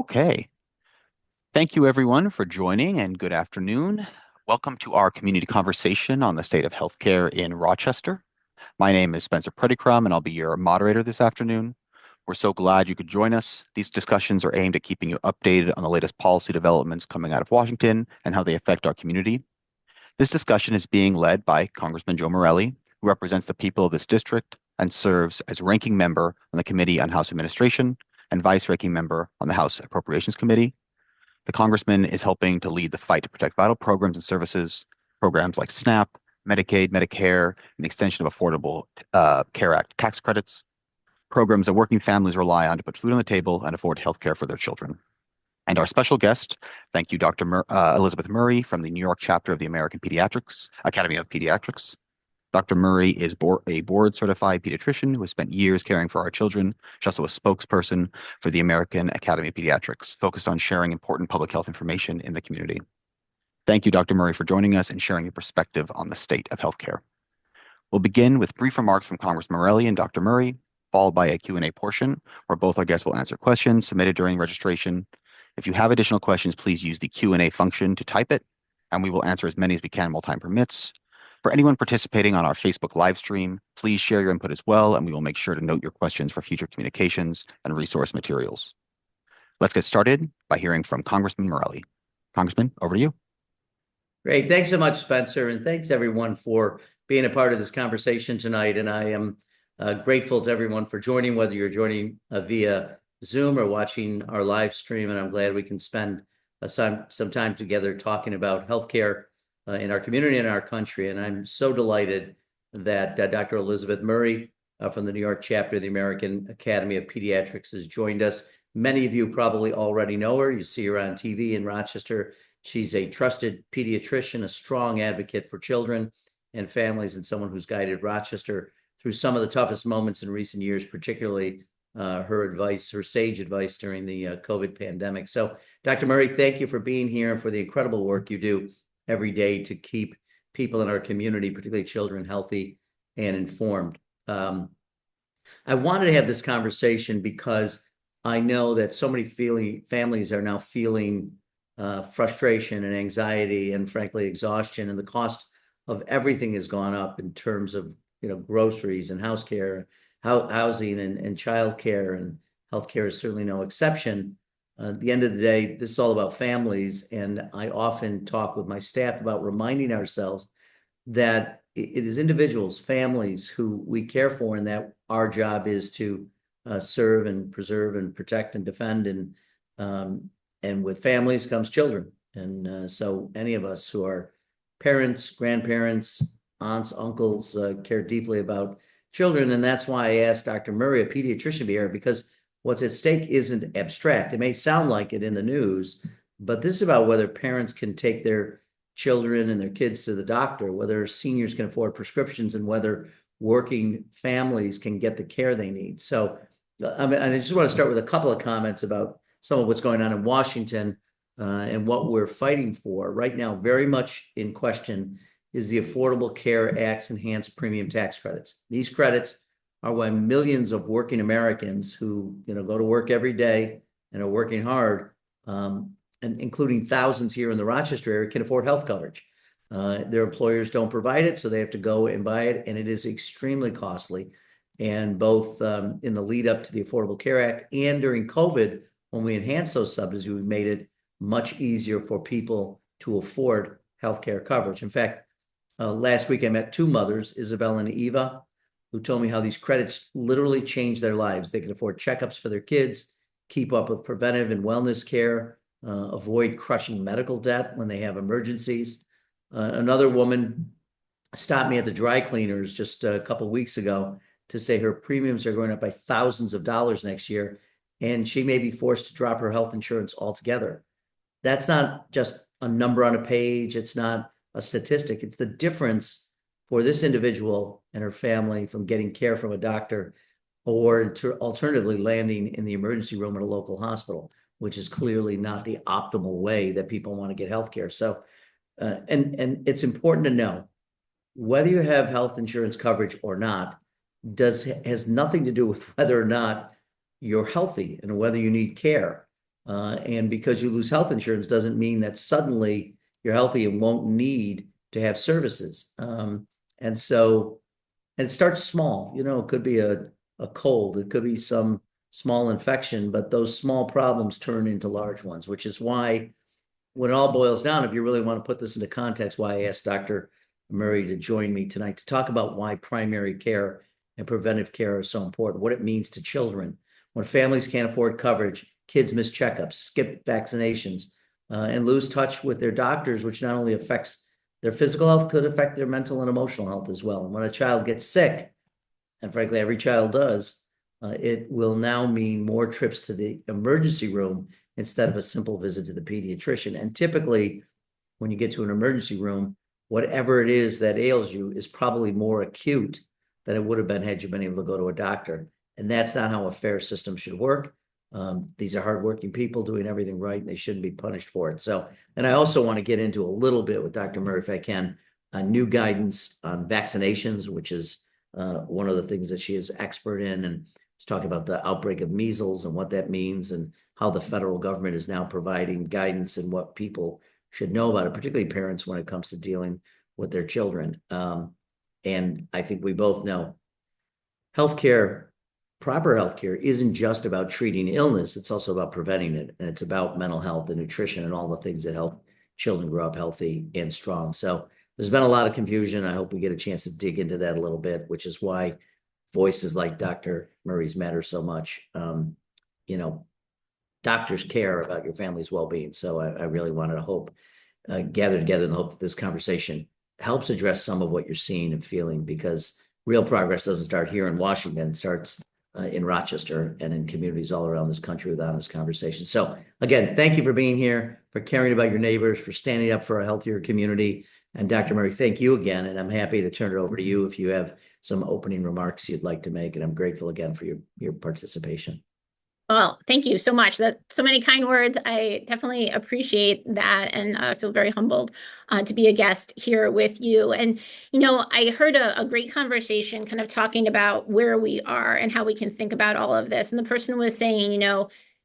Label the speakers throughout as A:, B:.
A: Okay. Thank you, everyone, for joining, and good afternoon. Welcome to our community conversation on the state of healthcare in Rochester. My name is Spencer Predicrum, and I'll be your moderator this afternoon. We're so glad you could join us. These discussions are aimed at keeping you updated on the latest policy developments coming out of Washington and how they affect our community. This discussion is being led by Congressman Joe Morelle, who represents the people of this district and serves as ranking member on the Committee on House Administration and vice ranking member on the House Appropriations Committee. The congressman is helping to lead the fight to protect vital programs and services, programs like SNAP, Medicaid, Medicare, and the extension of Affordable Care Act tax credits, programs that working families rely on to put food on the table and afford health care for their children. And our special guest, thank you, Elizabeth Murray from the New York chapter of the American Academy of Pediatrics. Dr. Murray is a board certified pediatrician who has spent years caring for our children. She's also a spokesperson for the American Academy of Pediatrics, focused on sharing important public health information in the community. Thank you, Dr. Murray, for joining us and sharing your perspective on the state of healthcare. We'll begin with brief remarks from Congressman Morelle and Dr. Murray, followed by a Q&A portion where both our guests will answer questions submitted during registration. If you have additional questions, please use the Q&A function to type it, and we will answer as many as we can while time permits. For anyone participating on our Facebook live stream, please share your input as well, and we will make sure to note your questions for future communications and resource materials. Let's get started by hearing from Congressman Morelle. Congressman, over to you.
B: Great. Thanks so much, Spencer, and thanks everyone for being a part of this conversation tonight. And I am grateful to everyone for joining, whether you're joining via Zoom or watching our live stream. And I'm glad we can spend some time together talking about healthcare in our community and our country. And I'm so delighted that Dr. Elizabeth Murray from the New York chapter of the American Academy of Pediatrics has joined us. Many of you probably already know her. You see her on TV in Rochester. She's a trusted pediatrician, a strong advocate for children and families, and someone who's guided Rochester through some of the toughest moments in recent years, particularly her sage advice during the COVID pandemic. So, Dr. Murray, thank you for being here and for the incredible work you do every day to keep people in our community, particularly children, healthy and informed. I wanted to have this conversation because I know that so many families are now feeling frustration and anxiety and, frankly, exhaustion, and the cost of everything has gone up in terms of groceries and housing and childcare, and healthcare is certainly no exception. At the end of the day, this is all about families, and I often talk with my staff about reminding ourselves that it is individuals, families who we care for, and that our job is to serve and preserve and protect and defend, and with families comes children. And so any of us who are parents, grandparents, aunts, uncles, care deeply about children. And that's why I asked Dr. Murray, a pediatrician, to be here, because what's at stake isn't abstract. It may sound like it in the news, but this is about whether parents can take their children and their kids to the doctor, whether seniors can afford prescriptions, and whether working families can get the care they need. So I just want to start with a couple of comments about some of what's going on in Washington and what we're fighting for. Right now, very much in question is the Affordable Care Act's enhanced premium tax credits. These credits are why millions of working Americans who go to work every day and are working hard, and including thousands here in the Rochester area, can afford health coverage. Their employers don't provide it, so they have to go and buy it, and it is extremely costly. And both in the lead up to the Affordable Care Act and during COVID, when we enhanced those subsidies, we made it much easier for people to afford healthcare coverage. In fact, last week I met two mothers, Isabel and Eva, who told me how these credits literally changed their lives. They could afford checkups for their kids, keep up with preventive and wellness care, avoid crushing medical debt when they have emergencies. Another woman stopped me at the dry cleaners just a couple of weeks ago to say her premiums are going up by thousands of dollars next year, and she may be forced to drop her health insurance altogether. That's not just a number on a page. It's not a statistic. It's the difference for this individual and her family from getting care from a doctor, or alternatively landing in the emergency room at a local hospital, which is clearly not the optimal way that people want to get healthcare. So, and it's important to know whether you have health insurance coverage or not has nothing to do with whether or not you're healthy and whether you need care. And because you lose health insurance doesn't mean that suddenly you're healthy and won't need to have services. And so, and it starts small, it could be a cold, it could be some small infection, but those small problems turn into large ones, which is why when it all boils down, if you really want to put this into context, why I asked Dr. Murray to join me tonight to talk about why primary care and preventive care are so important, what it means to children. When families can't afford coverage, kids miss checkups, skip vaccinations, and lose touch with their doctors, which not only affects their physical health, could affect their mental and emotional health as well. And when a child gets sick, and frankly, every child does, it will now mean more trips to the emergency room instead of a simple visit to the pediatrician. And typically, when you get to an emergency room, whatever it is that ails you is probably more acute than it would have been had you been able to go to a doctor. And that's not how a fair system should work. These are hardworking people doing everything right, and they shouldn't be punished for it. So, and I also want to get into a little bit with Dr. Murray, if I can, new guidance on vaccinations, which is one of the things that she is expert in, and she's talking about the outbreak of measles and what that means and how the federal government is now providing guidance and what people should know about it, particularly parents when it comes to dealing with their children. And I think we both know healthcare, proper healthcare isn't just about treating illness, it's also about preventing it. And it's about mental health and nutrition and all the things that help children grow up healthy and strong. So there's been a lot of confusion. I hope we get a chance to dig into that a little bit, which is why voices like Dr. Murray's matter so much. You know, doctors care about your family's well-being. So I really wanted to hope, gather together in the hope that this conversation helps address some of what you're seeing and feeling, because real progress doesn't start here in Washington. It starts in Rochester and in communities all around this country with honest conversation. So again, thank you for being here, for caring about your neighbors, for standing up for a healthier community. And Dr. Murray, thank you again. And I'm happy to turn it over to you if you have some opening remarks you'd like to make. And I'm grateful again for your participation.
C: Well, thank you so much. That so many kind words. I definitely appreciate that, and feel very humbled to be a guest here with you. And I heard a great conversation, kind of talking about where we are and how we can think about all of this. And the person was saying,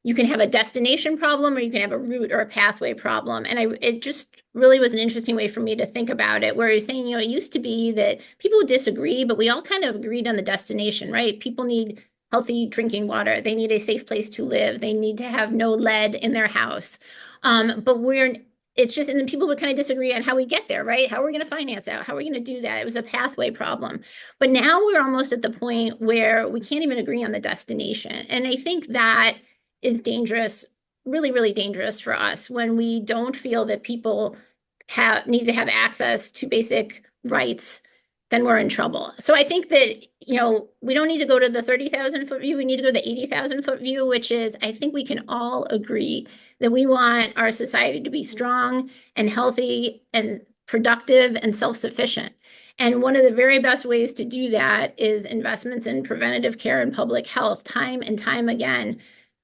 C: you can have a destination problem, or you can have a route or a pathway problem. And it just really was an interesting way for me to think about it, where he's saying, it used to be that people would disagree, but we all kind of agreed on the destination, right? People need healthy drinking water. They need a safe place to live. They need to have no lead in their house. But it's just, and then people would kind of disagree on how we get there, right? How are we going to finance that? How are we going to do that? It was a pathway problem. But now we're almost at the point where we can't even agree on the destination. And I think that is dangerous, really, really dangerous for us when we don't feel that people need to have access to basic rights. Then we're in trouble. So I think that, we don't need to go to the 30,000 foot view. We need to go to the 80,000 foot view, which is, I think we can all agree that we want our society to be strong and healthy and productive and self-sufficient. And one of the very best ways to do that is investments in preventative care and public health. Time and time again,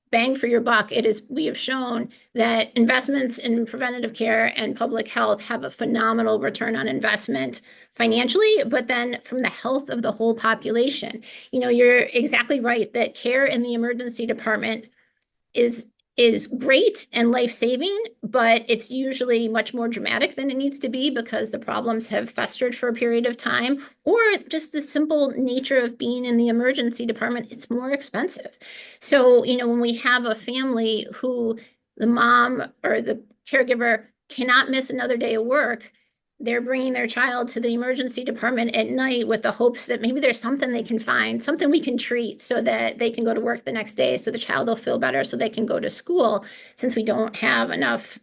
C: bang for your buck. We have shown that investments in preventative care and public health have a phenomenal return on investment financially, but then from the health of the whole population. You're exactly right that care in the emergency department is is great and life-saving, but it's usually much more dramatic than it needs to be because the problems have festered for a period of time, or just the simple nature of being in the emergency department, it's more expensive. So, when we have a family who the mom or the caregiver cannot miss another day of work, they're bringing their child to the emergency department at night with the hopes that maybe there's something they can find, something we can treat so that they can go to work the next day, so the child will feel better, so they can go to school, since we don't have enough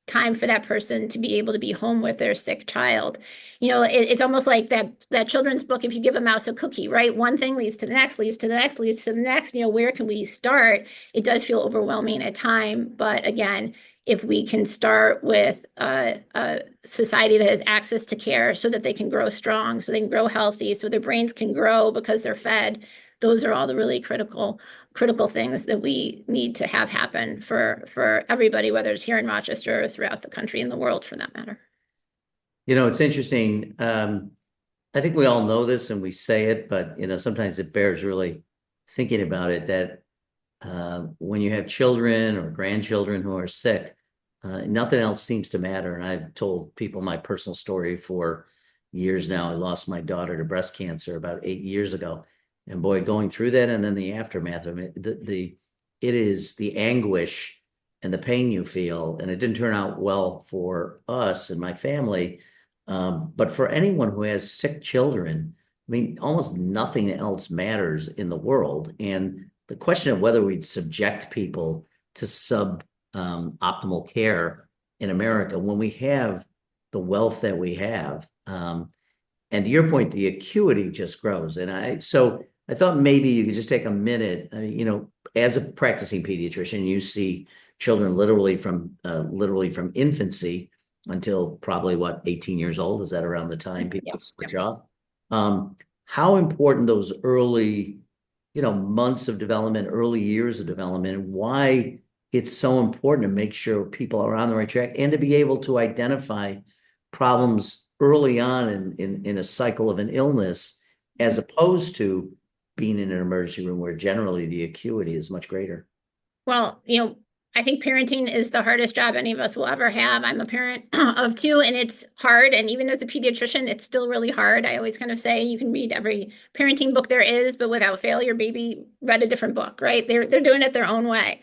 C: time for that person to be able to be home with their sick child. It's almost like that children's book, if you give a mouse a cookie, right? One thing leads to the next, leads to the next, leads to the next. Where can we start? It does feel overwhelming at time, but again, if we can start with a society that has access to care so that they can grow strong, so they can grow healthy, so their brains can grow because they're fed, those are all the really critical things that we need to have happen for everybody, whether it's here in Rochester or throughout the country and the world for that matter.
B: It's interesting. I think we all know this and we say it, but sometimes it bears really thinking about it, that when you have children or grandchildren who are sick, nothing else seems to matter. And I've told people my personal story for years now. I lost my daughter to breast cancer about 8 years ago. And boy, going through that and then the aftermath of it, it is the anguish and the pain you feel. And it didn't turn out well for us and my family. But for anyone who has sick children, I mean, almost nothing else matters in the world. And the question of whether we'd subject people to optimal care in America when we have the wealth that we have. And to your point, the acuity just grows. So I thought maybe you could just take a minute, as a practicing pediatrician, you see children literally from infancy until probably 18 years old. Is that around the time people switch off? How important those early, months of development, early years of development, and why it's so important to make sure people are on the right track and to be able to identify problems early on in a cycle of an illness, as opposed to being in an emergency room where generally the acuity is much greater.
C: Well, I think parenting is the hardest job any of us will ever have. I'm a parent of two, and it's hard. And even as a pediatrician, it's still really hard. I always kind of say you can read every parenting book there is, but without fail, your baby read a different book, right? They're doing it their own way.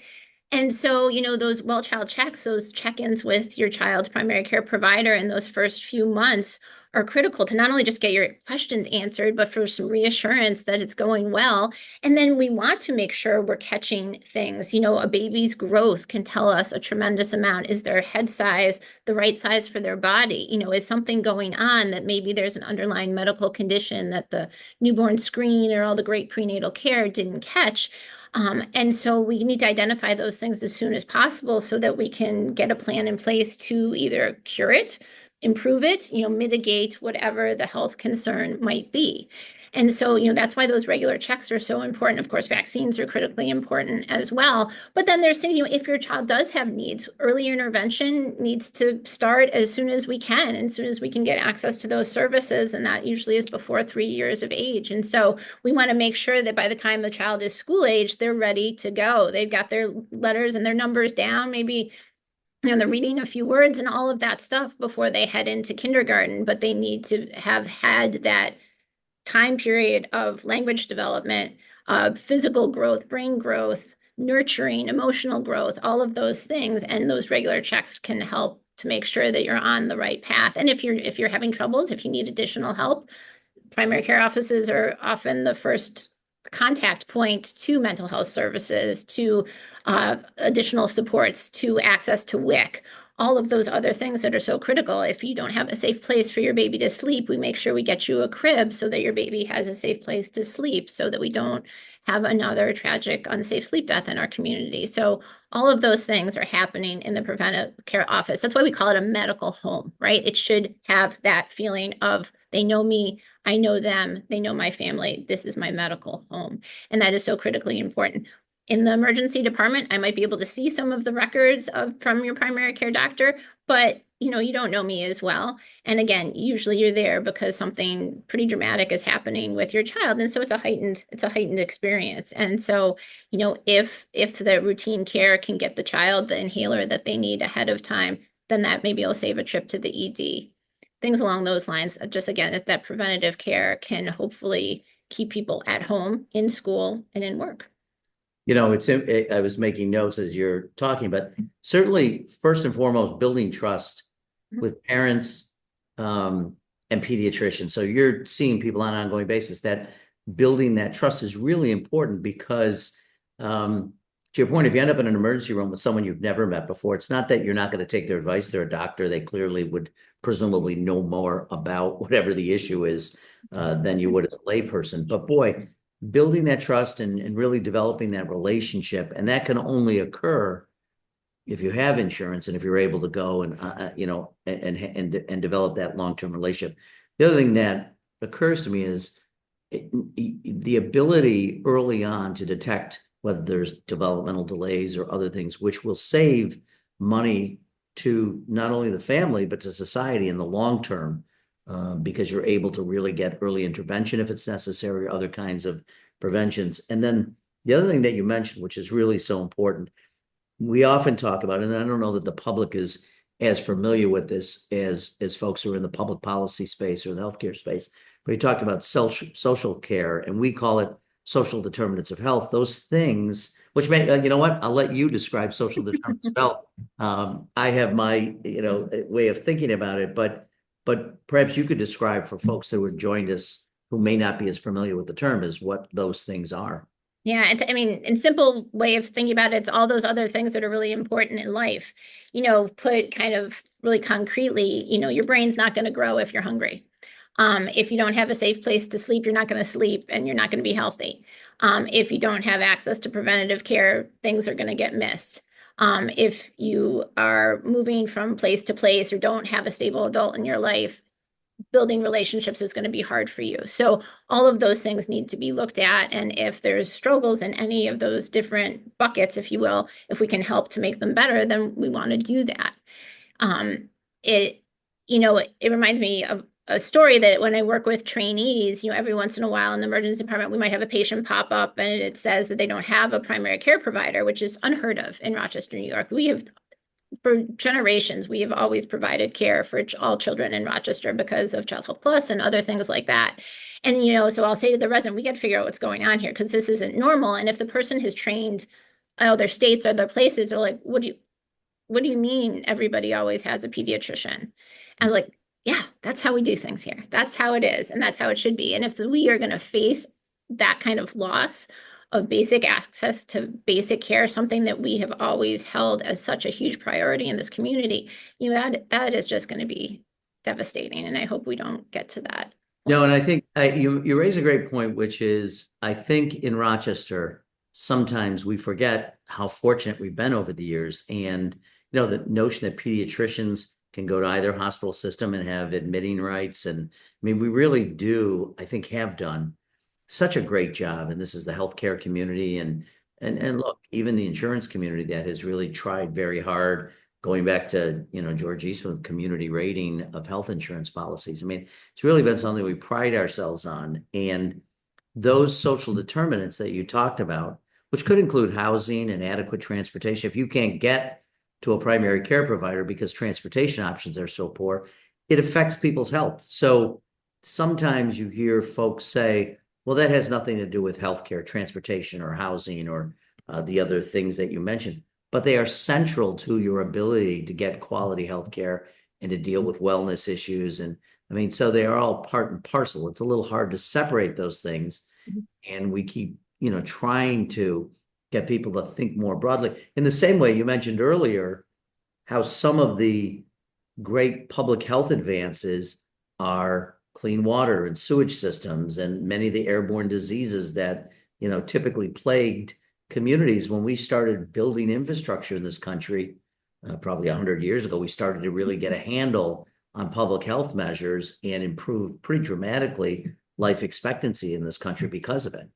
C: And so, those well-child checks, those check-ins with your child's primary care provider in those first few months are critical to not only just get your questions answered, but for some reassurance that it's going well. And then we want to make sure we're catching things. A baby's growth can tell us a tremendous amount. Is their head size the right size for their body? Is something going on that maybe there's an underlying medical condition that the newborn screen or all the great prenatal care didn't catch? And so we need to identify those things as soon as possible so that we can get a plan in place to either cure it, improve it, mitigate whatever the health concern might be. And so, that's why those regular checks are so important. Of course, vaccines are critically important as well. But then there's things, if your child does have needs, early intervention needs to start as soon as we can, as soon as we can get access to those services. And that usually is before 3 years of age. And so we want to make sure that by the time the child is school age, they're ready to go. They've got their letters and their numbers down, maybe they're reading a few words and all of that stuff before they head into kindergarten, but they need to have had that time period of language development, physical growth, brain growth, nurturing, emotional growth, all of those things. And those regular checks can help to make sure that you're on the right path. And if you're having troubles, if you need additional help, primary care offices are often the first contact point to mental health services, to additional supports, to access to WIC, all of those other things that are so critical. If you don't have a safe place for your baby to sleep, we make sure we get you a crib so that your baby has a safe place to sleep, so that we don't have another tragic unsafe sleep death in our community. So all of those things are happening in the preventive care office. That's why we call it a medical home, right? It should have that feeling of they know me, I know them, they know my family, this is my medical home. And that is so critically important. In the emergency department, I might be able to see some of the records from your primary care doctor, but you don't know me as well. And again, usually you're there because something pretty dramatic is happening with your child. And so it's a heightened experience. And so, if the routine care can get the child the inhaler that they need ahead of time, then that maybe will save a trip to the ED. Things along those lines. Just again, that preventative care can hopefully keep people at home, in school, and in work.
B: I was making notes as you're talking, but certainly first and foremost, building trust with parents and pediatricians. So you're seeing people on an ongoing basis. That building that trust is really important because, to your point, if you end up in an emergency room with someone you've never met before, it's not that you're not going to take their advice. They're a doctor. They clearly would presumably know more about whatever the issue is than you would as a layperson. But boy, building that trust and really developing that relationship, and that can only occur if you have insurance and if you're able to go and and develop that long-term relationship. The other thing that occurs to me is the ability early on to detect whether there's developmental delays or other things, which will save money to not only the family but to society in the long term. Because you're able to really get early intervention if it's necessary, or other kinds of preventions. And then The other thing that you mentioned, which is really so important, we often talk about, and I don't know that the public is as familiar with this as folks who are in the public policy space or the healthcare space. But you talked about social care, and we call it social determinants of health. Those things, which may, you know what, I'll let you describe social determinants of health. I have my, way of thinking about it, but perhaps you could describe for folks that would join us who may not be as familiar with the term as what those things are.
C: Yeah, I mean, in simple way of thinking about it, it's all those other things that are really important in life. Put kind of really concretely, your brain's not going to grow if you're hungry. If you don't have a safe place to sleep, you're not going to sleep and you're not going to be healthy. If you don't have access to preventative care, things are going to get missed. If you are moving from place to place or don't have a stable adult in your life, building relationships is going to be hard for you. So all of those things need to be looked at. And if there's struggles in any of those different buckets, if you will, if we can help to make them better, then we want to do that. It, it reminds me of a story that when I work with trainees, every once in a while in the emergency department, we might have a patient pop up and it says that they don't have a primary care provider, which is unheard of in Rochester, New York. We have for generations, we have always provided care for all children in Rochester because of Child Health Plus and other things like that. And, so I'll say to the resident, we got to figure out what's going on here because this isn't normal. And if the person has trained other states or other places, are like, what do you mean everybody always has a pediatrician? And like, yeah, that's how we do things here. That's how it is. And that's how it should be. And if we are going to face that kind of loss of basic access to basic care, something that we have always held as such a huge priority in this community, that is just going to be devastating. And I hope we don't get to that
B: No, and
C: point.
B: I think you raise a great point, which is I think in Rochester, sometimes we forget how fortunate we've been over the years. And, the notion that pediatricians can go to either hospital system and have admitting rights. And I mean, we really do, I think, have done such a great job. And this is the healthcare community and look, even the insurance community that has really tried very hard, going back to, George Eastman community rating of health insurance policies. I mean, it's really been something we pride ourselves on. And those social determinants that you talked about, which could include housing and adequate transportation, if you can't get to a primary care provider because transportation options are so poor, it affects people's health. So sometimes you hear folks say, well, that has nothing to do with healthcare, transportation, or housing, or the other things that you mentioned, but they are central to your ability to get quality healthcare and to deal with wellness issues. And I mean, so they are all part and parcel. It's a little hard to separate those things. And we keep, trying to get people to think more broadly. In the same way you mentioned earlier, how some of the great public health advances are clean water and sewage systems and many of the airborne diseases that, typically plagued communities. When we started building infrastructure in this country, probably 100 years ago, we started to really get a handle on public health measures and improve pretty dramatically life expectancy in this country because of it.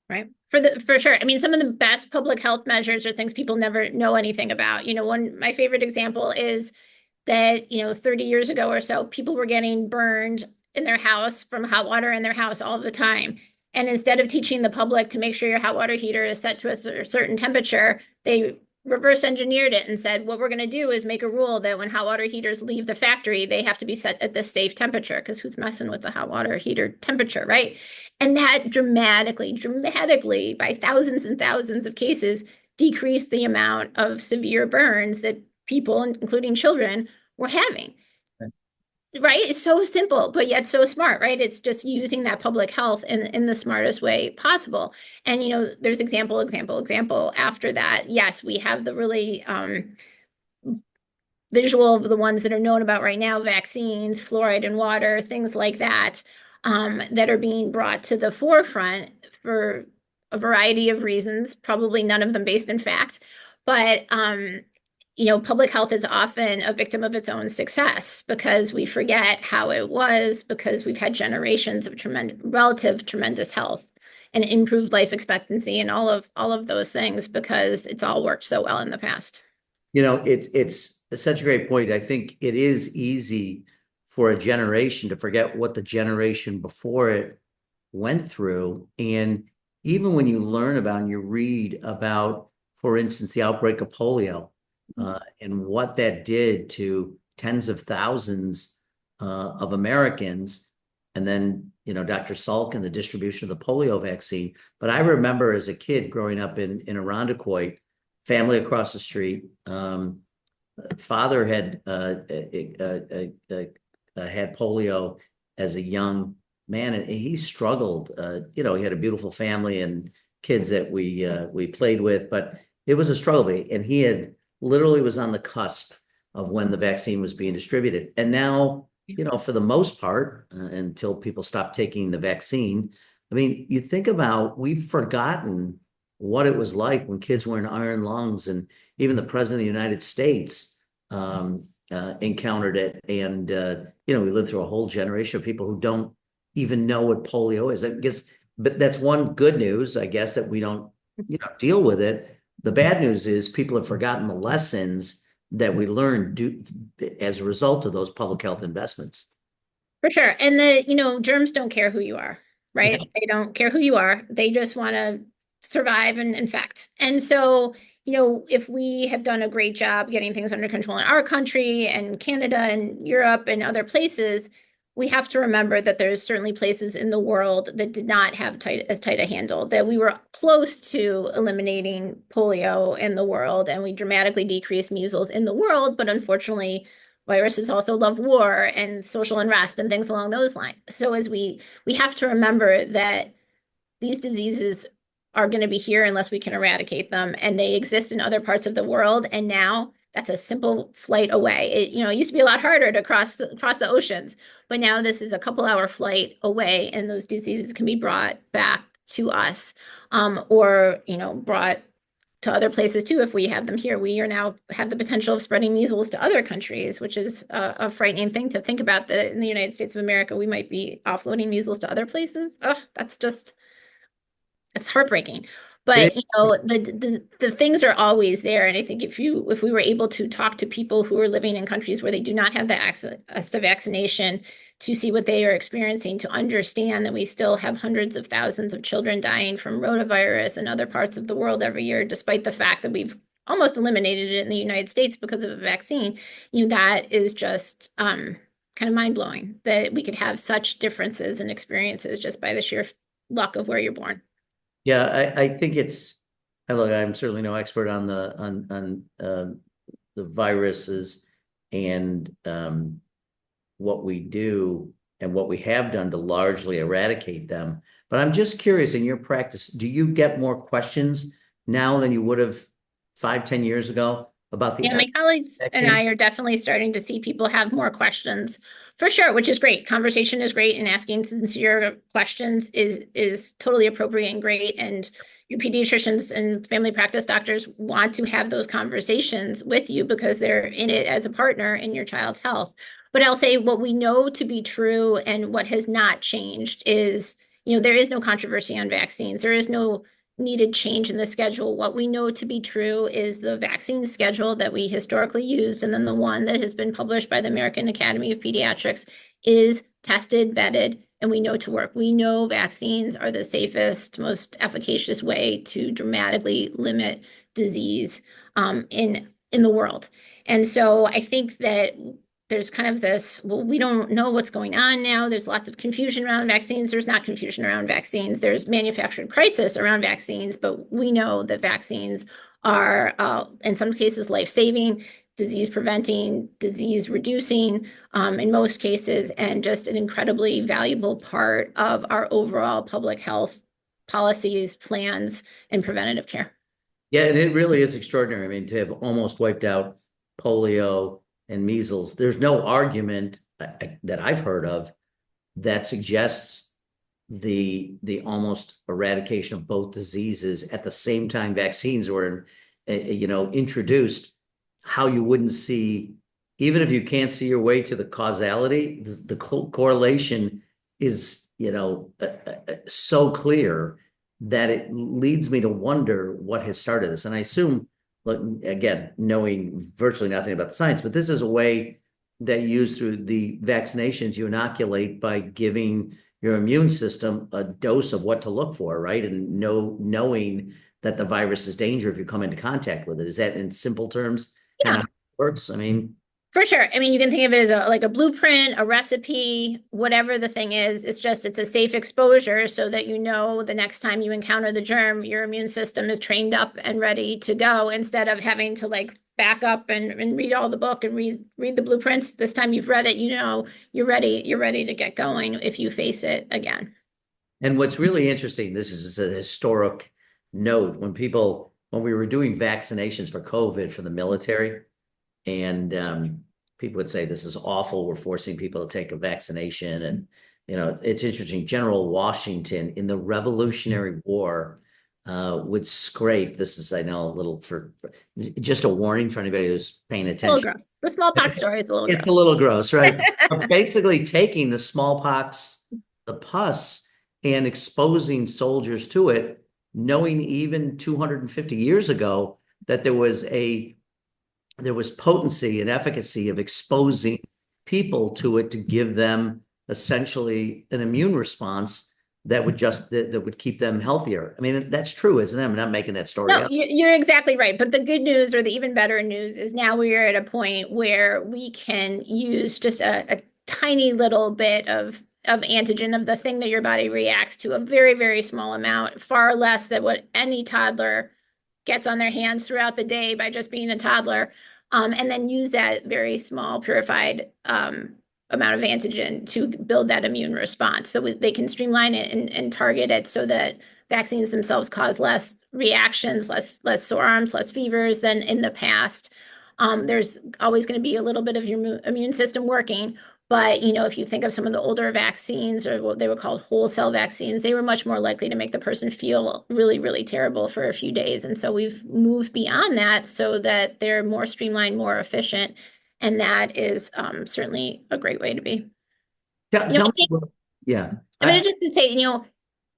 C: Right. For sure. I mean, some of the best public health measures are things people never know anything about. My favorite example is that, 30 years ago or so, people were getting burned in their house from hot water in their house all the time. And instead of teaching the public to make sure your hot water heater is set to a certain temperature, they reverse engineered it and said, what we're going to do is make a rule that when hot water heaters leave the factory, they have to be set at this safe temperature because who's messing with the hot water heater temperature, right? And that dramatically, by thousands and thousands of cases, decreased the amount of severe burns that people, including children, were having. Right? It's so simple, but yet so smart, right? It's just using that public health in the smartest way possible. And, there's example after that. Yes, we have the really visual of the ones that are known about right now, vaccines, fluoride in water, things like that, that are being brought to the forefront for a variety of reasons, probably none of them based in fact. But public health is often a victim of its own success because we forget how it was because we've had generations of tremendous health and improved life expectancy and all of those things because it's all worked so well in the past.
B: It's such a great point. I think it is easy for a generation to forget what the generation before it went through. And even when you learn about and you read about, for instance, the outbreak of polio, and what that did to tens of thousands of Americans, and then, Dr. Salk and the distribution of the polio vaccine. But I remember as a kid growing up in Irondequoit, family across the street, father had polio as a young man, and he struggled. He had a beautiful family and kids that we played with, but it was a struggle. And he had literally was on the cusp of when the vaccine was being distributed. And now, for the most part, until people stop taking the vaccine, I mean, you think about, we've forgotten what it was like when kids were in iron lungs, and even the president of the United States encountered it. And, we lived through a whole generation of people who don't even know what polio is. I guess, but that's one good news, I guess, that we don't, deal with it. The bad news is people have forgotten the lessons that we learned as a result of those public health investments.
C: For sure. And germs don't care who you are, right?
B: Yeah.
C: They don't care who you are. They just want to survive and infect. And so, if we have done a great job getting things under control in our country and Canada and Europe and other places, we have to remember that there's certainly places in the world that did not have as tight a handle, that we were close to eliminating polio in the world, and we dramatically decreased measles in the world. But unfortunately, viruses also love war and social unrest and things along those lines. So as we have to remember that these diseases are going to be here unless we can eradicate them, and they exist in other parts of the world. And now that's a simple flight away. It used to be a lot harder to cross the oceans, but now this is a couple-hour flight away, and those diseases can be brought back to us, or brought to other places too. If we have them here, we are now have the potential of spreading measles to other countries, which is a frightening thing to think about, that in the United States of America, we might be offloading measles to other places. Oh, it's heartbreaking. But the things are always there. And I think if we were able to talk to people who are living in countries where they do not have the access to vaccination, to see what they are experiencing, to understand that we still have hundreds of thousands of children dying from rotavirus and other parts of the world every year, despite the fact that we've almost eliminated it in the United States because of a vaccine, that is just kind of mind-blowing, that we could have such differences in experiences just by the sheer luck of where you're born.
B: Yeah, I think look, I'm certainly no expert on the viruses and what we do and what we have done to largely eradicate them. But I'm just curious, in your practice, do you get more questions now than you would have 5, 10 years ago about the
C: Yeah, my colleagues and
B: vaccine?
C: I are definitely starting to see people have more questions, for sure, which is great. Conversation is great, and asking sincere questions is totally appropriate and great. And your pediatricians and family practice doctors want to have those conversations with you because they're in it as a partner in your child's health. But I'll say what we know to be true and what has not changed is, there is no controversy on vaccines. There is no needed change in the schedule. What we know to be true is the vaccine schedule that we historically used, and then the one that has been published by the American Academy of Pediatrics, is tested, vetted, and we know to work. We know vaccines are the safest, most efficacious way to dramatically limit disease in the world. And so I think that there's kind of this, well, we don't know what's going on now. There's lots of confusion around vaccines. There's not confusion around vaccines. There's manufactured crisis around vaccines, but we know that vaccines are, in some cases, life-saving, disease preventing, disease reducing, in most cases, and just an incredibly valuable part of our overall public health policies, plans, and preventative care.
B: Yeah, and it really is extraordinary. I mean, to have almost wiped out polio and measles, there's no argument that I've heard of that suggests the almost eradication of both diseases at the same time vaccines were introduced, how you wouldn't see, even if you can't see your way to the causality, the correlation is so clear that it leads me to wonder what has started this. And I assume, look, again, knowing virtually nothing about the science, but this is a way that you use through the vaccinations, you inoculate by giving your immune system a dose of what to look for, right? And knowing that the virus is danger if you come into contact with it. Is that in simple terms kind
C: Yeah.
B: of how it works? I mean,
C: For sure. I mean, you can think of it as like a blueprint, a recipe, whatever the thing is. It's a safe exposure so that you know the next time you encounter the germ, your immune system is trained up and ready to go instead of having to like back up and read all the book and read the blueprints. This time you've read it, you know, you're ready to get going if you face it again.
B: and what's really interesting, this is a historic note when we were doing vaccinations for COVID for the military, and people would say this is awful. We're forcing people to take a vaccination, and it's interesting. General Washington in the Revolutionary War would scrape. This is, I know, a little for just a warning for anybody who's paying
C: A little
B: attention.
C: gross. The smallpox story is a little
B: It's a
C: gross.
B: little gross, right? But basically taking the smallpox, the pus, and exposing soldiers to it, knowing even 250 years ago that there was potency and efficacy of exposing people to it to give them essentially an immune response that would keep them healthier. I mean, that's true, isn't it? I'm not making that story
C: No,
B: up.
C: you're exactly right. But the good news, or the even better news, is now we are at a point where we can use just a tiny little bit of antigen of the thing that your body reacts to, a very, very small amount, far less than what any toddler gets on their hands throughout the day by just being a toddler, and then use that very small purified amount of antigen to build that immune response. So they can streamline it and target it so that vaccines themselves cause less reactions, less sore arms, less fevers than in the past. There's always going to be a little bit of your immune system working, but if you think of some of the older vaccines or what they were called whole cell vaccines, they were much more likely to make the person feel really, really terrible for a few days. And so we've moved beyond that so that they're more streamlined, more efficient, and that is certainly a great way to be.
B: Tell,
C: You know,
B: tell
C: I
B: me,
C: think
B: yeah.
C: I'm going to just say,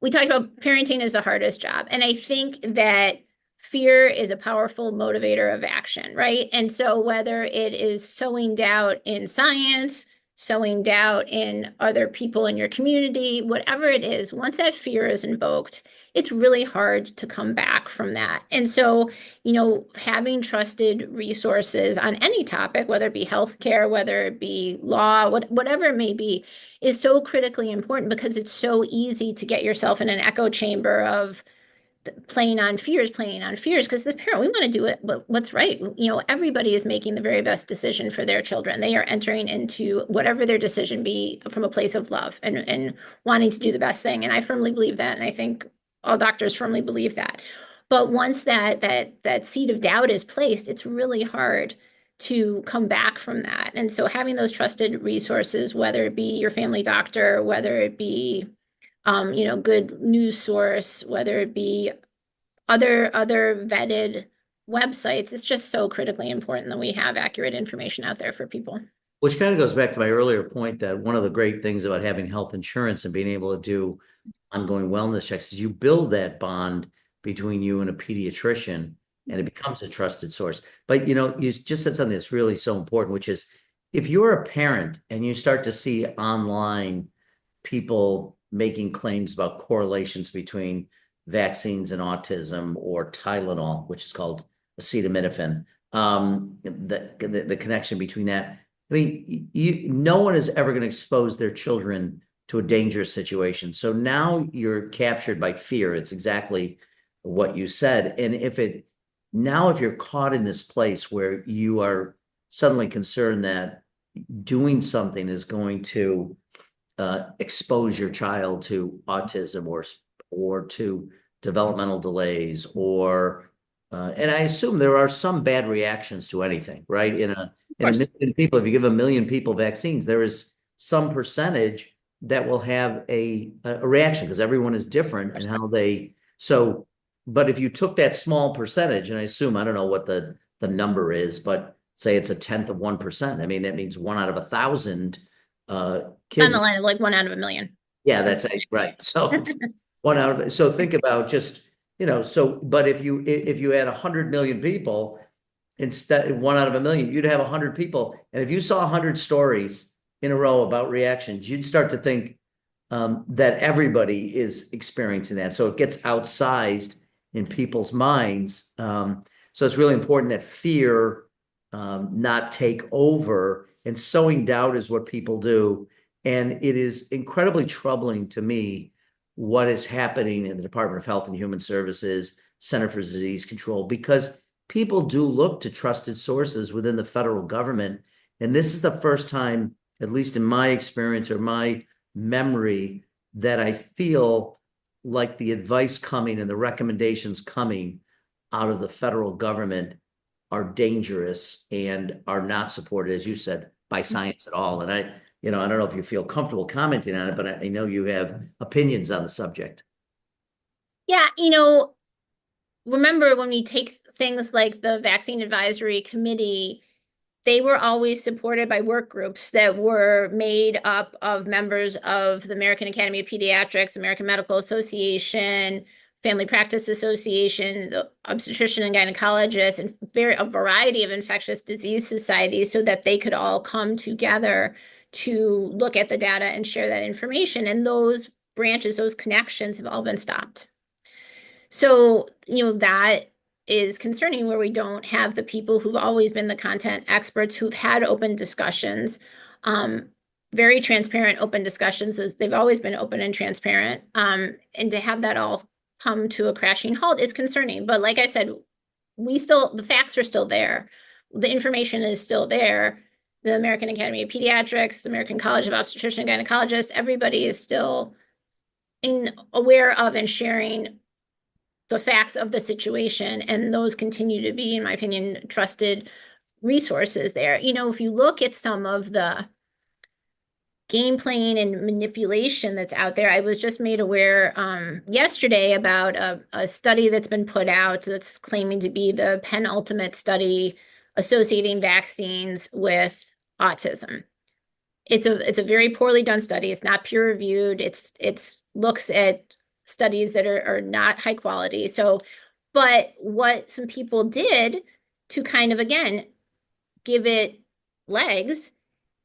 C: we talked about parenting is the hardest job. And I think that fear is a powerful motivator of action, right? And so whether it is sowing doubt in science, sowing doubt in other people in your community, whatever it is, once that fear is invoked, it's really hard to come back from that. And so, having trusted resources on any topic, whether it be healthcare, whether it be law, whatever it may be, is so critically important because it's so easy to get yourself in an echo chamber of playing on fears, because the parent, we want to do it, but what's right. Everybody is making the very best decision for their children. They are entering into whatever their decision be from a place of love and wanting to do the best thing. And I firmly believe that. And I think all doctors firmly believe that. But once that seed of doubt is placed, it's really hard to come back from that. And so having those trusted resources, whether it be your family doctor, whether it be good news source, whether it be other vetted websites, it's just so critically important that we have accurate information out there for people.
B: Which kind of goes back to my earlier point that one of the great things about having health insurance and being able to do ongoing wellness checks is you build that bond between you and a pediatrician and it becomes a trusted source. But you just said something that's really so important, which is if you're a parent and you start to see online people making claims about correlations between vaccines and autism or Tylenol, which is called acetaminophen, the connection between that. I mean, no one is ever going to expose their children to a dangerous situation. So now you're captured by fear. It's exactly what you said. And if you're caught in this place where you are suddenly concerned that doing something is going to expose your child to autism or to developmental delays and I assume there are some bad reactions to anything, right? In a million people, if you give 1 million people vaccines, there is some percentage that will have a reaction because everyone is different in how they so. But if you took that small percentage, and I assume I don't know what the number is, but say it's 1/10%. I mean, that means 1 out of 1,000
C: It's on
B: kids.
C: the line of like 1 out of 1 million.
B: Yeah, that's right. So it's so think about just, but if you had 100 million people, instead 1 out of 1 million, you'd have 100 people. And if you saw 100 stories in a row about reactions, you'd start to think, that everybody is experiencing that. So it gets outsized in people's minds. So it's really important that fear not take over, and sowing doubt is what people do. And it is incredibly troubling to me what is happening in the Department of Health and Human Services, Center for Disease Control, because people do look to trusted sources within the federal government. And this is the first time, at least in my experience or my memory, that I feel like the advice coming and the recommendations coming out of the federal government are dangerous and are not supported, as you said, by science at all. And I don't know if you feel comfortable commenting on it, but I know you have opinions on the subject.
C: Yeah, remember when we take things like the Vaccine Advisory Committee, they were always supported by work groups that were made up of members of the American Academy of Pediatrics, American Medical Association, Family Practice Association, the obstetrician and gynecologists, and a variety of infectious disease societies, so that they could all come together to look at the data and share that information. And those branches, those connections have all been stopped. So, that is concerning, where we don't have the people who've always been the content experts, who've had open discussions, very transparent open discussions. They've always been open and transparent. And to have that all come to a crashing halt is concerning. But like I said, the facts are still there. The information is still there. The American Academy of Pediatrics, the American College of Obstetrician and Gynecologists, everybody is still aware of and sharing the facts of the situation, and those continue to be, in my opinion, trusted resources there. If you look at some of the game playing and manipulation that's out there, I was just made aware yesterday about a study that's been put out that's claiming to be the penultimate study associating vaccines with autism. It's a very poorly done study. It's not peer reviewed. It's looks at studies that are not high quality. But what some people did to kind of, again, give it legs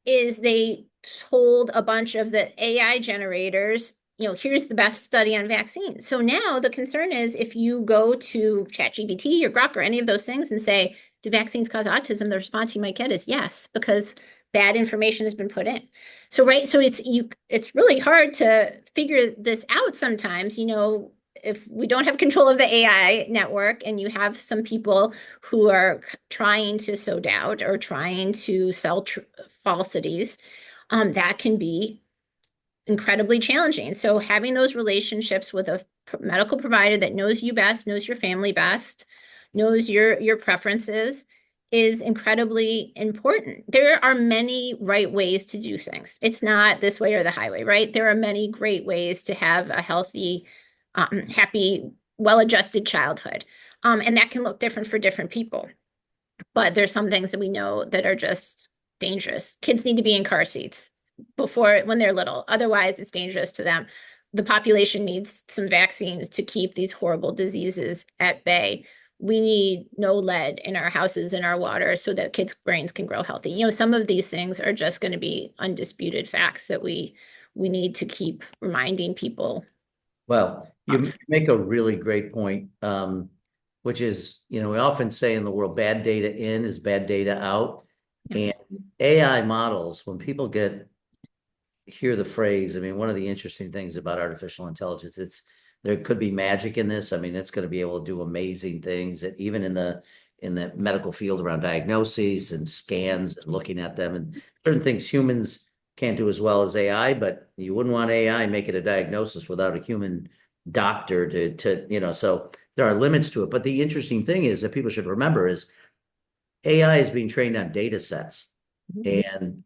C: is they told a bunch of the AI generators, here's the best study on vaccines. So now the concern is, if you go to ChatGPT or Grok or any of those things and say, do vaccines cause autism? The response you might get is yes, because bad information has been put in. So, right. So it's really hard to figure this out sometimes, if we don't have control of the AI network and you have some people who are trying to sow doubt or trying to sell falsities, that can be incredibly challenging. So having those relationships with a medical provider that knows you best, knows your family best, knows your preferences, is incredibly important. There are many right ways to do things. It's not this way or the highway, right? There are many great ways to have a healthy, happy, well-adjusted childhood. And that can look different for different people. But there's some things that we know that are just dangerous. Kids need to be in car seats when they're little. Otherwise, it's dangerous to them. The population needs some vaccines to keep these horrible diseases at bay. We need no lead in our houses, in our water, so that kids' brains can grow healthy. Some of these things are just going to be undisputed facts that we need to keep reminding people.
B: Well, you make a really great point, which is, we often say in the world, bad data in is bad data out. Yeah. And AI models, when people hear the phrase, one of the interesting things about artificial intelligence, there could be magic in this. It's going to be able to do amazing things that even in the medical field around diagnoses and scans and looking at them, and certain things humans can't do as well as AI, but you wouldn't want AI making a diagnosis without a human doctor so there are limits to it. But the interesting thing is that people should remember is AI is being trained on data sets and,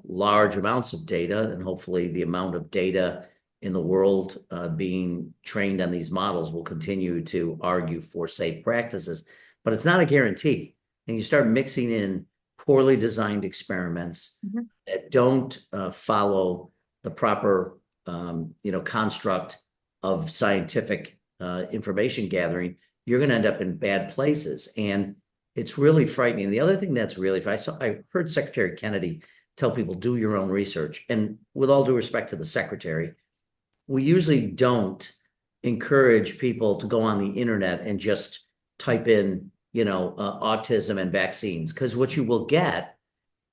B: large amounts of data, and hopefully the amount of data in the world being trained on these models will continue to argue for safe practices, but it's not a guarantee. And you start mixing in poorly designed experiments that don't follow the proper, construct of scientific information gathering, you're going to end up in bad places. And it's really frightening. The other thing that's really, I heard Secretary Kennedy tell people, do your own research. And with all due respect to the secretary, we usually don't encourage people to go on the internet and just type in, autism and vaccines, because what you will get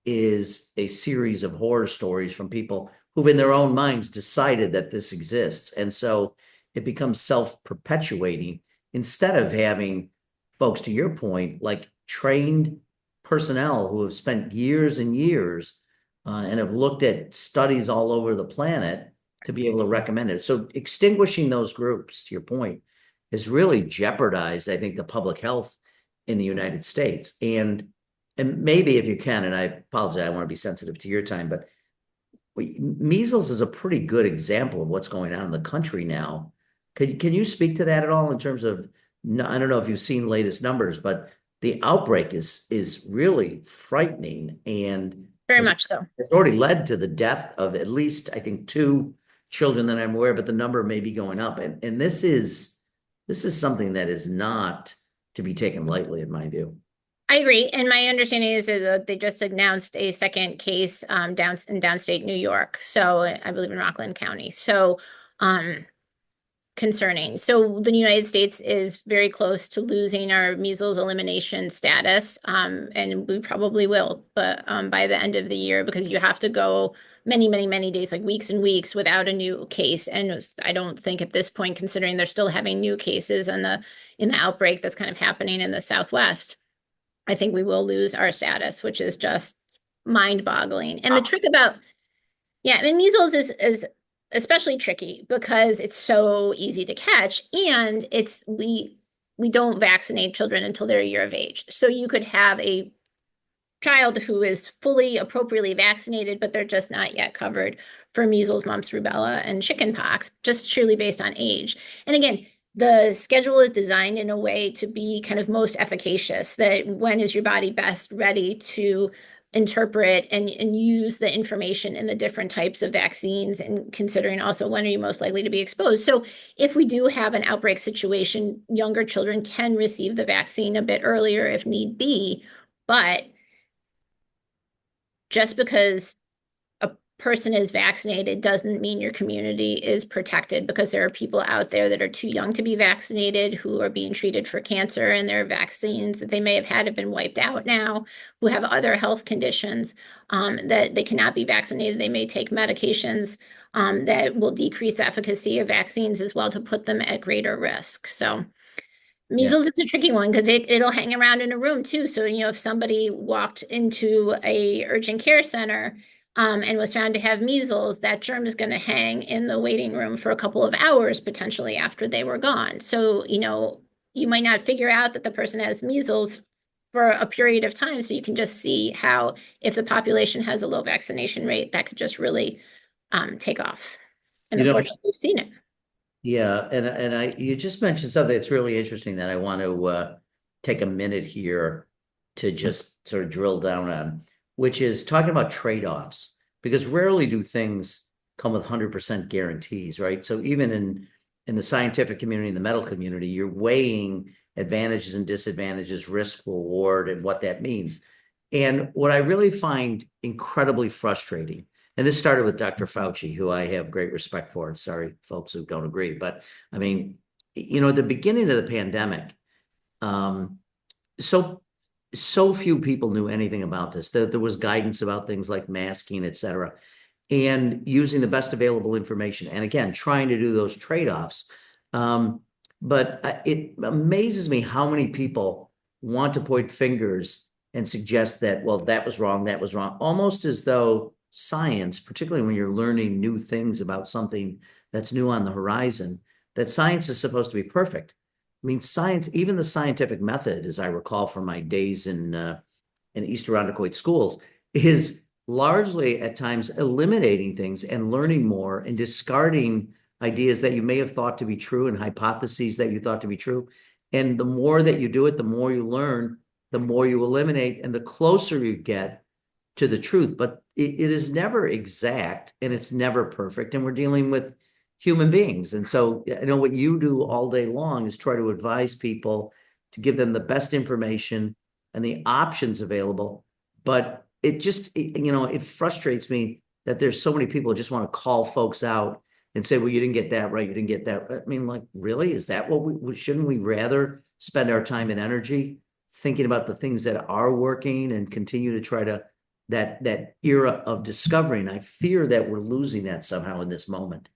B: is a series of horror stories from people who've in their own minds decided that this exists. And so it becomes self-perpetuating instead of having folks, to your point, like trained personnel who have spent years and years and have looked at studies all over the planet to be able to recommend it. So extinguishing those groups, to your point, has really jeopardized, I think, the public health in the United States. And maybe if you can, and I apologize, I want to be sensitive to your time, but measles is a pretty good example of what's going on in the country now. Can you speak to that at all in terms of, I don't know if you've seen latest numbers, but the outbreak is really frightening and
C: Very much so.
B: has already led to the death of at least, I think, 2 children that I'm aware, but the number may be going up. And this is something that is not to be taken lightly, in my view.
C: I agree. And my understanding is that they just announced a second case in downstate New York. So I believe in Rockland County. So concerning. So the United States is very close to losing our measles elimination status. And we probably will, but by the end of the year, because you have to go many, many, many days, like weeks and weeks without a new case. And I don't think at this point, considering they're still having new cases in the outbreak that's kind of happening in the Southwest, I think we will lose our status, which is just mind-boggling. And the trick about, yeah, I mean, measles is especially tricky because it's so easy to catch, and we don't vaccinate children until they're a year of age. So you could have a child who is fully appropriately vaccinated, but they're just not yet covered for measles, mumps, rubella, and chickenpox, just purely based on age. And again, the schedule is designed in a way to be kind of most efficacious, that when is your body best ready to interpret and use the information in the different types of vaccines, and considering also when are you most likely to be exposed. So if we do have an outbreak situation, younger children can receive the vaccine a bit earlier if need be, but just because a person is vaccinated doesn't mean your community is protected, because there are people out there that are too young to be vaccinated, who are being treated for cancer, and their vaccines that they may have had have been wiped out now, who have other health conditions that they cannot be vaccinated. They may take medications that will decrease the efficacy of vaccines as well, to put them at greater risk. So
B: Yeah.
C: measles is a tricky one because it'll hang around in a room too. So, if somebody walked into a urgent care center and was found to have measles, that germ is going to hang in the waiting room for a couple of hours, potentially after they were gone. So, you might not figure out that the person has measles for a period of time. So you can just see how, if the population has a low vaccination rate, that could just really take off. And
B: You know,
C: unfortunately, we've seen it.
B: yeah, and you just mentioned something that's really interesting that I want to take a minute here to just sort of drill down on, which is talking about trade-offs, because rarely do things come with 100% guarantees, right? So even in the scientific community, in the medical community, you're weighing advantages and disadvantages, risk, reward, and what that means. And what I really find incredibly frustrating, and this started with Dr. Fauci, who I have great respect for. Sorry, folks who don't agree. But I mean, at the beginning of the pandemic, um, so few people knew anything about this. There was guidance about things like masking, et cetera, and using the best available information. And again, trying to do those trade-offs. But it amazes me how many people want to point fingers and suggest that, well, that was wrong, almost as though science, particularly when you're learning new things about something that's new on the horizon, that science is supposed to be perfect. I mean, science, even the scientific method, as I recall from my days in East Irondequoit schools, is largely at times eliminating things and learning more and discarding ideas that you may have thought to be true and hypotheses that you thought to be true. And the more that you do it, the more you learn, the more you eliminate, and the closer you get to the truth. But it is never exact, and it's never perfect. And we're dealing with human beings. And so I know what you do all day long is try to advise people to give them the best information and the options available. But it frustrates me that there's so many people who just want to call folks out and say, well, you didn't get that right, you didn't get that. I mean, like, really? Is that what shouldn't we rather spend our time and energy thinking about the things that are working and continue to try to that era of discovering? I fear that we're losing that somehow in this moment.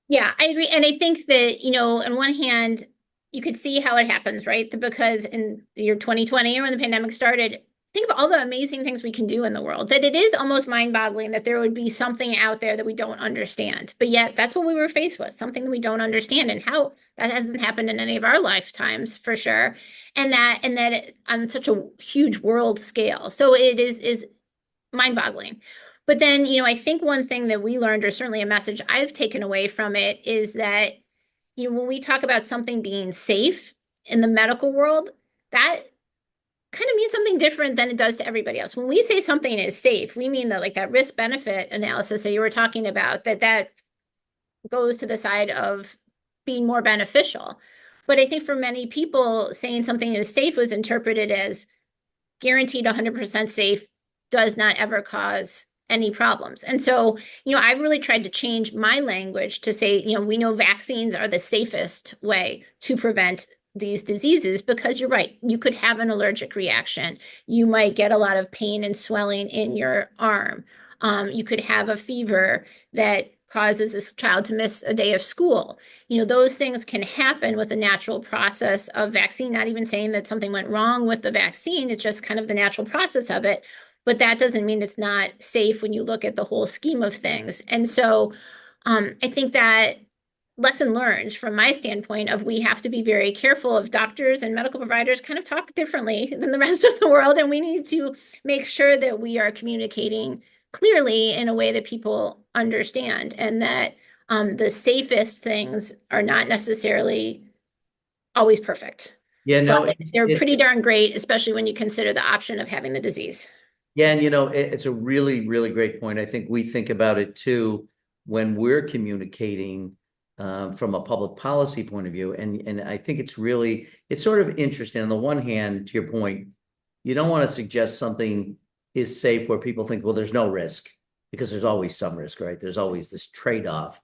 C: Yeah, I agree. And I think that, on one hand, you could see how it happens, right? Because in the year 2020, or when the pandemic started, think of all the amazing things we can do in the world, that it is almost mind-boggling that there would be something out there that we don't understand. But yet that's what we were faced with, something that we don't understand, and how that hasn't happened in any of our lifetimes for sure. And that on such a huge world scale. So it is mind-boggling. But then, I think one thing that we learned, or certainly a message I've taken away from it, is that, when we talk about something being safe in the medical world, that kind of means something different than it does to everybody else. When we say something is safe, we mean that, like, that risk benefit analysis that you were talking about, that goes to the side of being more beneficial. But I think for many people, saying something is safe was interpreted as guaranteed 100% safe, does not ever cause any problems. And so, I've really tried to change my language to say, we know vaccines are the safest way to prevent these diseases, because you're right, you could have an allergic reaction. You might get a lot of pain and swelling in your arm. You could have a fever that causes this child to miss a day of school. Those things can happen with the natural process of vaccine. Not even saying that something went wrong with the vaccine, it's just kind of the natural process of it. But that doesn't mean it's not safe when you look at the whole scheme of things. And so I think that lesson learned from my standpoint of, we have to be very careful of doctors and medical providers kind of talk differently than the rest of the world. And we need to make sure that we are communicating clearly in a way that people understand, and that the safest things are not necessarily always perfect,
B: Yeah,
C: but
B: no,
C: they're pretty darn great, especially when you consider the option of having the disease.
B: yeah, and it's a really, really great point. I think we think about it too when we're communicating from a public policy point of view, and I think it's sort of interesting. On the one hand, to your point, you don't want to suggest something is safe where people think, well, there's no risk, because there's always some risk, right? There's always this trade-off.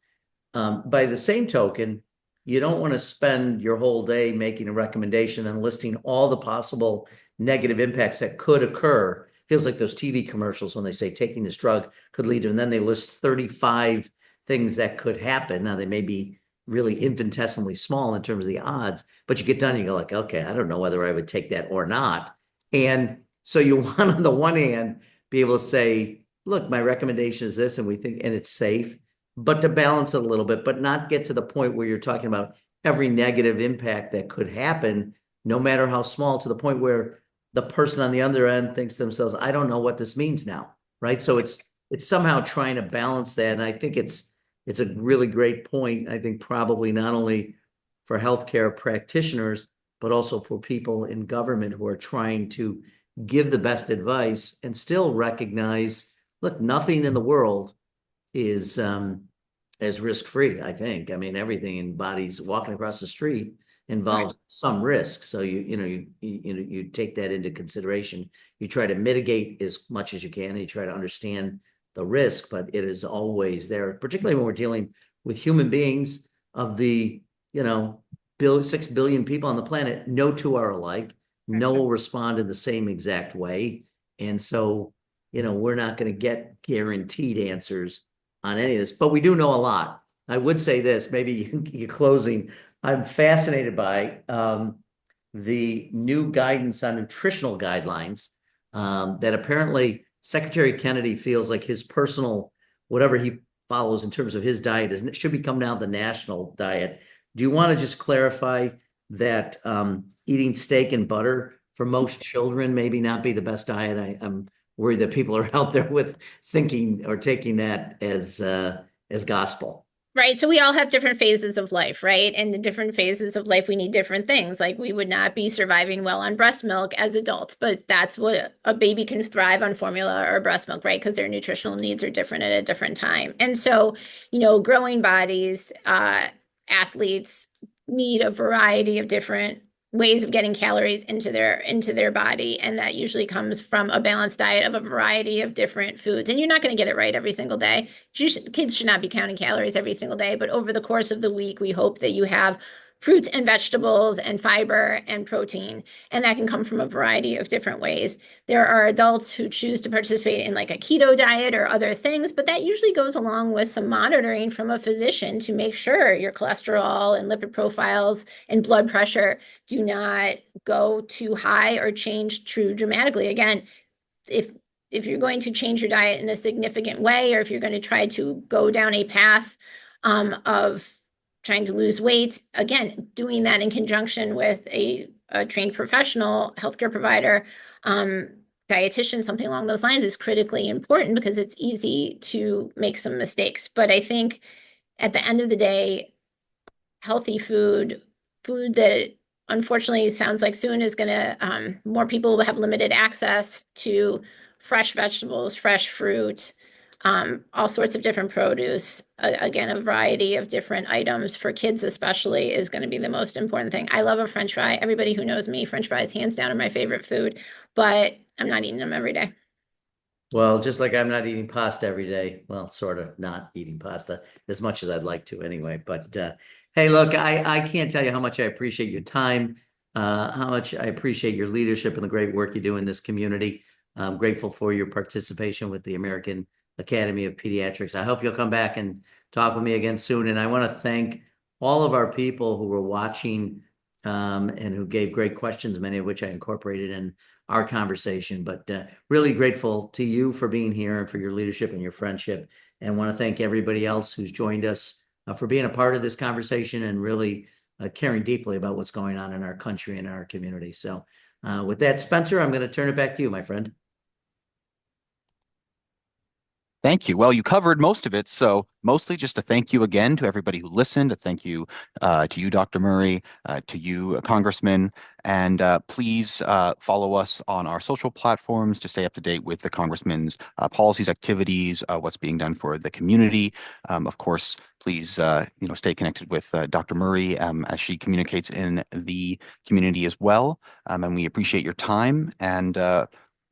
B: By the same token, you don't want to spend your whole day making a recommendation and listing all the possible negative impacts that could occur. Feels like those TV commercials when they say taking this drug could lead to, and then they list 35 things that could happen. Now, they may be really infinitesimally small in terms of the odds, but you get done and you go like, okay, I don't know whether I would take that or not. And so you want, on the one hand, be able to say, look, my recommendation is this, and we think, and it's safe, but to balance it a little bit, but not get to the point where you're talking about every negative impact that could happen, no matter how small, to the point where the person on the other end thinks to themselves, I don't know what this means now, right? So it's somehow trying to balance that. And I think it's a really great point. I think probably not only for healthcare practitioners, but also for people in government who are trying to give the best advice and still recognize, look, nothing in the world is as risk-free, I think. I mean, everything in bodies walking across the street involves some risk. So you take that into consideration. You try to mitigate as much as you can, and you try to understand the risk, but it is always there, particularly when we're dealing with human beings. Of the 6 billion people on the planet, no two are alike. No will respond in the same exact way. And so, we're not going to get guaranteed answers on any of this, but we do know a lot. I would say this, maybe you closing. I'm fascinated by the new guidance on nutritional guidelines that apparently Secretary Kennedy feels like his personal, whatever he follows in terms of his diet, should become now the national diet. Do you want to just clarify that eating steak and butter for most children maybe not be the best diet? I'm worried that people are out there with thinking or taking that as gospel.
C: Right. So we all have different phases of life, right? And the different phases of life, we need different things. Like, we would not be surviving well on breast milk as adults, but that's what a baby can thrive on, formula or breast milk, right? Because their nutritional needs are different at a different time. And so, growing bodies, athletes need a variety of different ways of getting calories into their body, and that usually comes from a balanced diet of a variety of different foods. And you're not going to get it right every single day. Kids should not be counting calories every single day, but over the course of the week, we hope that you have fruits and vegetables and fiber and protein, and that can come from a variety of different ways. There are adults who choose to participate in like a keto diet or other things, but that usually goes along with some monitoring from a physician to make sure your cholesterol and lipid profiles and blood pressure do not go too high or change too dramatically. Again, if you're going to change your diet in a significant way, or if you're going to try to go down a path of trying to lose weight, again, doing that in conjunction with a trained professional, healthcare provider, dietitian, something along those lines is critically important because it's easy to make some mistakes. But I think at the end of the day, healthy food that unfortunately sounds like soon is going to, more people will have limited access to fresh vegetables, fresh fruit, all sorts of different produce. Again, a variety of different items for kids, especially, is going to be the most important thing. I love a French fry. Everybody who knows me, French fries, hands down, are my favorite food, but I'm not eating them every day.
B: Well, just like I'm not eating pasta every day. Well, sort of not eating pasta as much as I'd like to anyway. But hey, look, I can't tell you how much I appreciate your time, how much I appreciate your leadership and the great work you do in this community. I'm grateful for your participation with the American Academy of Pediatrics. I hope you'll come back and talk with me again soon. And I want to thank all of our people who were watching and who gave great questions, many of which I incorporated in our conversation. But really grateful to you for being here and for your leadership and your friendship. And want to thank everybody else who's joined us for being a part of this conversation and really caring deeply about what's going on in our country and our community. So with that, Spencer, I'm going to turn it back to you, my friend.
A: Thank you. Well, you covered most of it, so mostly just a thank you again to everybody who listened. A thank you to you, Dr. Murray, to you, Congressman, and please follow us on our social platforms to stay up to date with the Congressman's policies, activities, what's being done for the community. Of course, please stay connected with Dr. Murray as she communicates in the community as well. And we appreciate your time and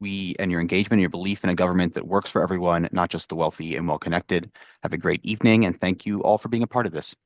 A: your engagement and your belief in a government that works for everyone, not just the wealthy and well-connected. Have a great evening, and thank you all for being a part of this.